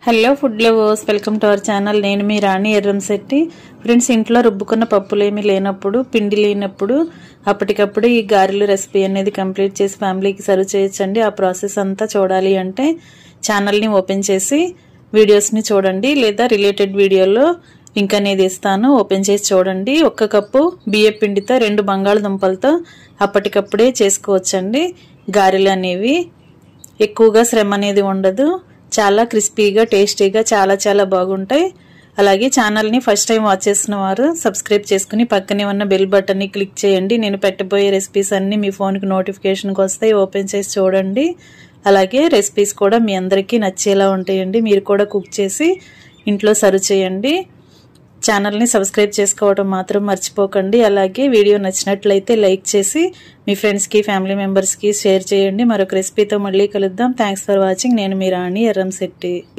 Hello food lovers, welcome to our channel. నేను మీ రాణి Erramsetti. Friends, ఇంట్లో రుబ్బుకున్న పప్పులేమీ లేనప్పుడు, పిండి లేనప్పుడు అప్పటికప్పుడు ఈ గారెలు రెసిపీ అనేది కంప్లీట్ చేసి ఫ్యామిలీకి సర్వ్ చేయొచ్చండి. ఆ ప్రాసెస్ అంతా చూడాలి అంటే ఛానల్ని ఓపెన్ చేసి వీడియోస్ని చూడండి, లేదా రిలేటెడ్ వీడియోలో లింక్ అనేది ఇస్తాను, ఓపెన్ చేసి చూడండి. 1 కప్పు బియ్యం పిండితో 2 బంగాళదుంపలతో అప్పటికప్పుడే చేసుకోవచ్చండి గారెలు అనేవి. ఎక్కువగా శ్రమ అనేది ఉండదు, చాలా క్రిస్పీగా టేస్టీగా చాలా బాగుంటాయి. అలాగే ఛానల్ని ఫస్ట్ టైం వాచ్ చేసిన వారు సబ్స్క్రైబ్ చేసుకుని పక్కనే ఉన్న బెల్ బటన్ని క్లిక్ చేయండి. నేను పెట్టబోయే రెసిపీస్ అన్ని మీ ఫోన్కి నోటిఫికేషన్కి వస్తాయి, ఓపెన్ చేసి చూడండి. అలాగే రెసిపీస్ కూడా మీ అందరికీ నచ్చేలా ఉంటాయండి. మీరు కూడా కుక్ చేసి ఇంట్లో సర్వ్ చేయండి. ఛానల్ని సబ్స్క్రైబ్ చేసుకోవడం మాత్రం మర్చిపోకండి. అలాగే వీడియో నచ్చినట్లయితే లైక్ చేసి మీ ఫ్రెండ్స్కి ఫ్యామిలీ మెంబర్స్కి షేర్ చేయండి. మరొక రెసిపీతో మళ్ళీ కలుద్దాం. Thanks for watching. నేను మీ రాణి ఎర్రంశెట్టి.